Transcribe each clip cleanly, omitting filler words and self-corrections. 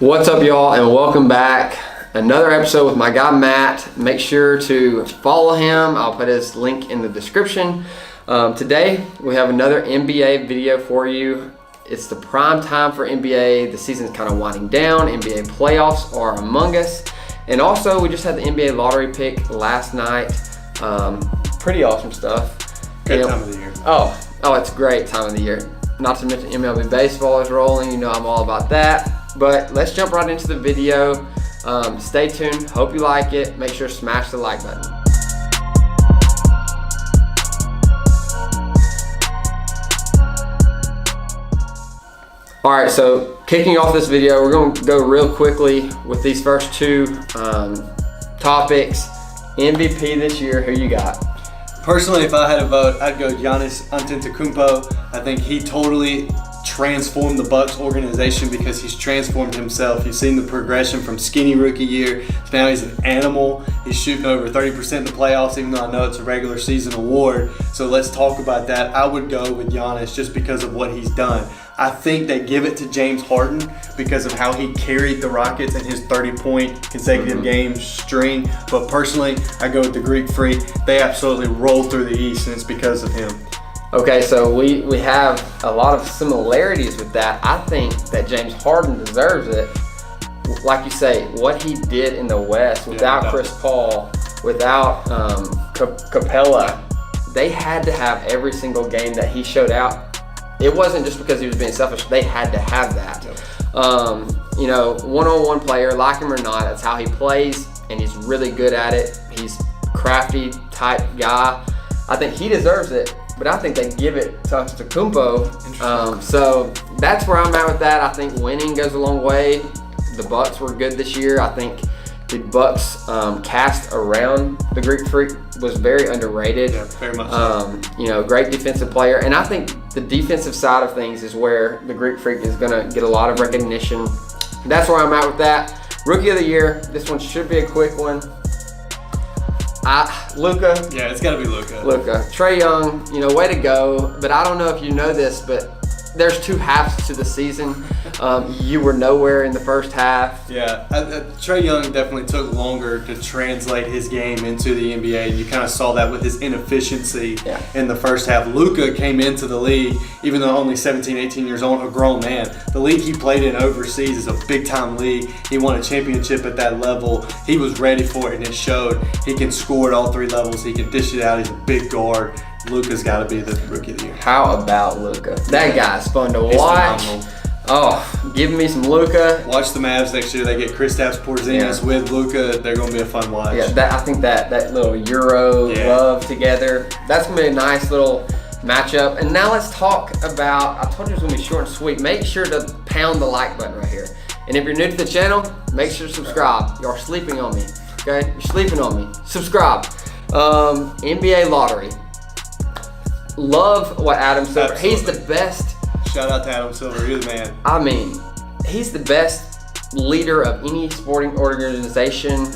What's up, y'all, and welcome back. Another episode with my guy Matt. Make sure to follow him. I'll put his link in the description. Today we have another NBA video for you. It's the prime time for NBA. The season's kind of winding down. NBA playoffs are among us. And also, we just had the NBA lottery pick last night. Pretty awesome stuff. Good time of the year. Oh, it's a great time of the year. Not to mention MLB baseball is rolling. You know I'm all about that. But let's jump right into the video. Stay tuned. Hope you like it. Make sure to smash the like button. All right, so kicking off this video, we're going to go real quickly with these first two topics. MVP this year, who you got? Personally, if I had a vote, I'd go Giannis Antetokounmpo. I think he totally transformed the Bucks organization because he's transformed himself. You've seen the progression from skinny rookie year to now he's an animal. He's shooting over 30% in the playoffs, even though I know it's a regular season award. So let's talk about that. I would go with Giannis just because of what he's done. I think they give it to James Harden because of how he carried the Rockets in his 30-point consecutive game string. But personally, I go with the Greek Freak. They absolutely rolled through the East, and it's because of him. Okay, so we have a lot of similarities with that. I think that James Harden deserves it. Like you say, what he did in the West without Chris Paul, without Capella, they had to have every single game that he showed out. It wasn't just because he was being selfish. They had to have that. One-on-one player, like him or not, that's how he plays, and he's really good at it. He's crafty type guy. I think he deserves it. But I think they give it to Antetokounmpo. So that's where I'm at with that. I think winning goes a long way. The Bucks were good this year. I think the Bucks cast around the Greek Freak was very underrated. Yeah, very much so. Great defensive player. And I think the defensive side of things is where the Greek Freak is going to get a lot of recognition. That's where I'm at with that. Rookie of the year. This one should be a quick one. Luka. Yeah, it's got to be Luka. Trae Young, way to go. But I don't know if you know this, but there's two halves to the season. You were nowhere in the first half. Yeah, Trae Young definitely took longer to translate his game into the NBA. And you kind of saw that with his inefficiency in the first half. Luka came into the league, even though only 17, 18 years old, a grown man. The league he played in overseas is a big-time league. He won a championship at that level. He was ready for it, and it showed. He can score at all three levels. He can dish it out. He's a big guard. Luka's got to be the Rookie of the Year. How about Luka? That guy's fun to watch. Phenomenal. Oh, give me some Luka. Watch the Mavs next year. They get Kristaps Porzingis with Luka. They're going to be a fun watch. Yeah, I think that little Euro love together, that's going to be a nice little matchup. And now let's talk about, I told you it was going to be short and sweet. Make sure to pound the like button right here. And if you're new to the channel, make sure to subscribe. You're sleeping on me, okay? You're sleeping on me. Subscribe. NBA lottery. Love what Adam Silver. Absolutely. He's the best. Shout out to Adam Silver. You're the man. I mean, he's the best leader of any sporting organization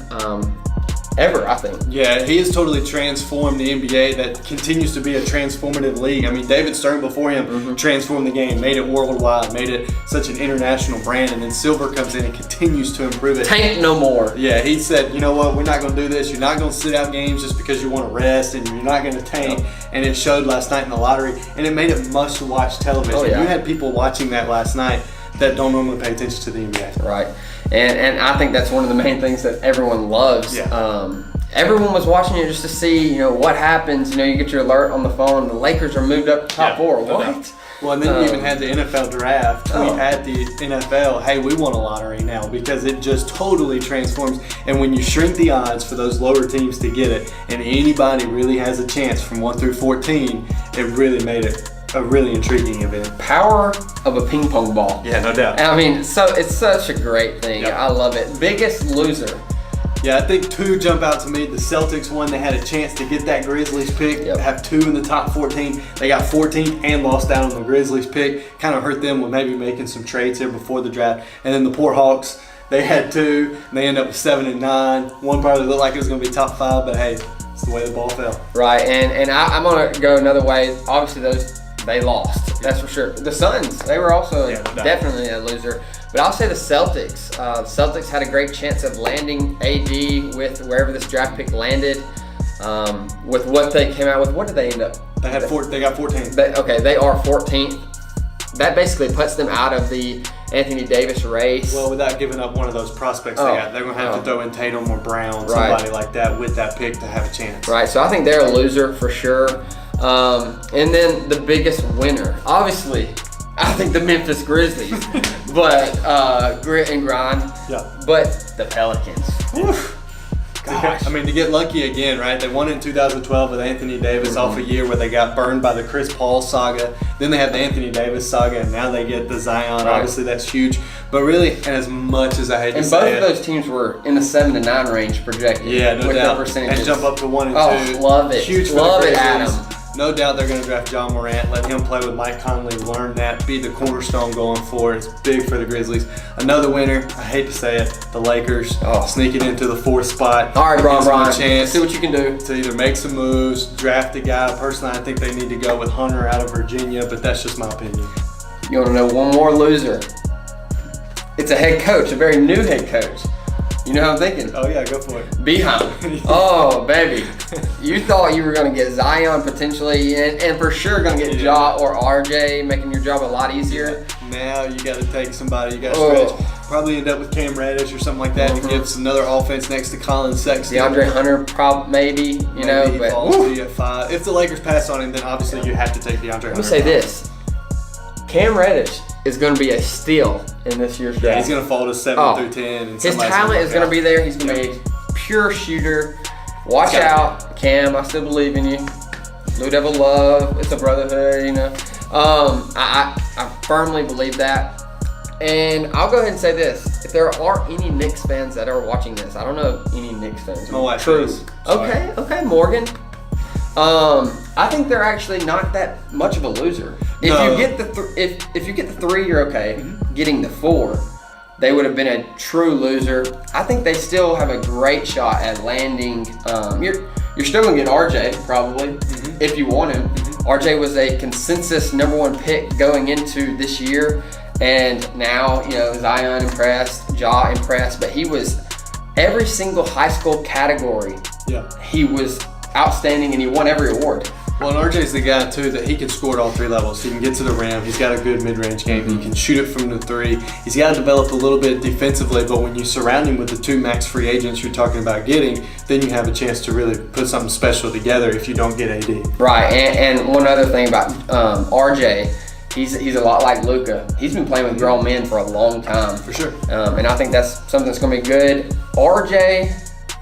ever, I think. Yeah, he has totally transformed the NBA. That continues to be a transformative league. I mean, David Stern before him transformed the game, made it worldwide, made it such an international brand, and then Silver comes in and continues to improve it. Tank no more. Yeah, he said, you know what, we're not going to do this. You're not going to sit out games just because you want to rest, and you're not going to tank. And it showed last night in the lottery, and it made it must-watch television. Oh, yeah. You had people watching that last night that don't normally pay attention to the NBA. Right. And I think that's one of the main things that everyone loves. Yeah. Everyone was watching it just to see, what happens. You get your alert on the phone. The Lakers are moved up to top four. No what? doubt. Well, and then you even had the NFL draft tweet at the NFL, hey, we want a lottery now, because it just totally transforms. And when you shrink the odds for those lower teams to get it, and anybody really has a chance from 1 through 14, it really made it a really intriguing event. Power of a ping pong ball. Yeah, no doubt. I mean, so it's such a great thing. Yep. I love it. Biggest loser. Yeah, I think two jump out to me. The Celtics won. They had a chance to get that Grizzlies pick, have two in the top 14. They got 14 and lost out on the Grizzlies pick. Kind of hurt them with maybe making some trades here before the draft. And then the poor Hawks, they had two, and they ended up with 7 and 9. One probably looked like it was going to be top 5, but hey, it's the way the ball fell. Right, and I'm going to go another way. Obviously, they lost. That's for sure. The Suns, they were also definitely a loser. But I'll say the Celtics. Celtics had a great chance of landing AD with wherever this draft pick landed. With what they came out with, what did they end up? They got 14. They are 14th. That basically puts them out of the Anthony Davis race. Well, without giving up one of those prospects they got, they're going to have to throw in Tatum or Brown, somebody like that, with that pick to have a chance. Right, so I think they're a loser for sure. And then the biggest winner, obviously, I think the Memphis Grizzlies, but grit and grind. Yeah. But the Pelicans. Oof. Gosh. I mean, to get lucky again, right? They won in 2012 with Anthony Davis off a year where they got burned by the Chris Paul saga. Then they have the Anthony Davis saga, and now they get the Zion. Right. Obviously, that's huge. But really, and as much as I hate to say it, and both of those teams were in the 7 to 9 range projected. Yeah, no with doubt. Their percentages. And jump up to 1 and 2. Oh, love it. Huge for love the it, Grizzlies. Adam. No doubt they're going to draft John Morant, let him play with Mike Conley, learn that, be the cornerstone going forward. It's big for the Grizzlies. Another winner, I hate to say it, the Lakers, sneaking into the 4th spot. All right, Bron, chance see what you can do. to either make some moves, draft a guy. Personally, I think they need to go with Hunter out of Virginia, but that's just my opinion. You want to know one more loser? It's a head coach, a very new head coach. You know what I'm thinking? Oh yeah, go for it. Boeheim. Oh, baby. You thought you were going to get Zion potentially, and for sure going to get Ja or RJ, making your job a lot easier. Now you got to take somebody, you got to stretch. Probably end up with Cam Reddish or something like that to give us another offense next to Colin Sexton. DeAndre Hunter, maybe, you know. He But falls to you at 5. If the Lakers pass on him, then obviously you have to take DeAndre Hunter. let me say this. Cam Reddish is going to be a steal in this year's draft. He's going to fall to 7 through 10. And his talent is going to be there. He's going to be a pure shooter. Watch out, Cam. I still believe in you. Blue Devil love. It's a brotherhood, you know. I firmly believe that. And I'll go ahead and say this. If there are any Knicks fans that are watching this, I don't know any Knicks fans. My wife True. is. Okay, Morgan. I think they're actually not that much of a loser. If you get if you get the 3, you're okay. Getting the 4, they would have been a true loser. I think they still have a great shot at landing. You're still gonna get RJ probably if you want him. RJ was a consensus #1 pick going into this year, and now Zion impressed, Ja impressed, but he was every single high school category. Yeah. He was outstanding, and he won every award. Well, and RJ's the guy, too, that he can score at all 3 levels. He can get to the rim. He's got a good mid-range game. He can shoot it from the 3. He's got to develop a little bit defensively, but when you surround him with the 2 max free agents you're talking about getting, then you have a chance to really put something special together if you don't get AD. Right, and one other thing about RJ, he's a lot like Luka. He's been playing with grown men for a long time. For sure. And I think that's something that's going to be good. RJ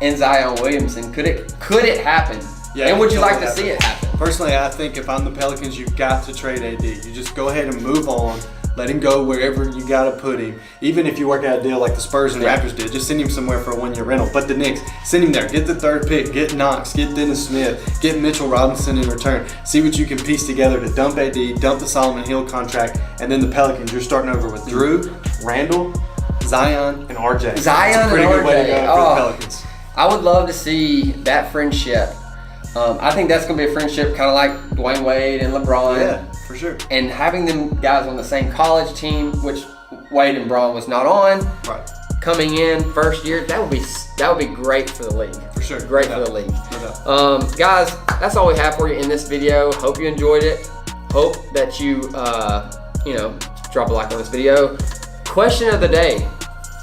and Zion Williamson, could it happen? Yeah, and would you totally like to see it happen? Personally, I think if I'm the Pelicans, you've got to trade AD. You just go ahead and move on. Let him go wherever you got to put him. Even if you work out a deal like the Spurs and Raptors did, just send him somewhere for a 1-year rental. But the Knicks, send him there. Get the 3rd pick. Get Knox. Get Dennis Smith. Get Mitchell Robinson in return. See what you can piece together to dump AD, dump the Solomon Hill contract, and then the Pelicans, you're starting over with Drew, Randall, Zion, and RJ. Zion It's a pretty and good way to RJ. go for the Pelicans. I would love to see that friendship. I think that's going to be a friendship kind of like Dwayne Wade and LeBron. Yeah, for sure. And having them guys on the same college team, which Wade and Braun was not on, Right. coming in first year, that would be great for the league. For sure. Great No for the league. No doubt. Guys, that's all we have for you in this video. Hope you enjoyed it. Hope that you drop a like on this video. Question of the day: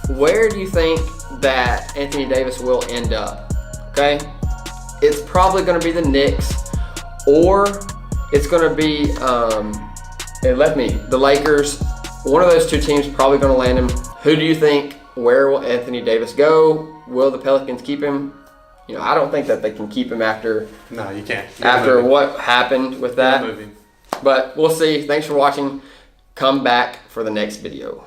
where do you think that Anthony Davis will end up? Okay. It's probably going to be the Knicks, or it's going to be, the Lakers. One of those 2 teams probably going to land him. Who do you think? Where will Anthony Davis go? Will the Pelicans keep him? I don't think that they can keep him after. No, you can't. After what happened with that. Moving. But we'll see. Thanks for watching. Come back for the next video.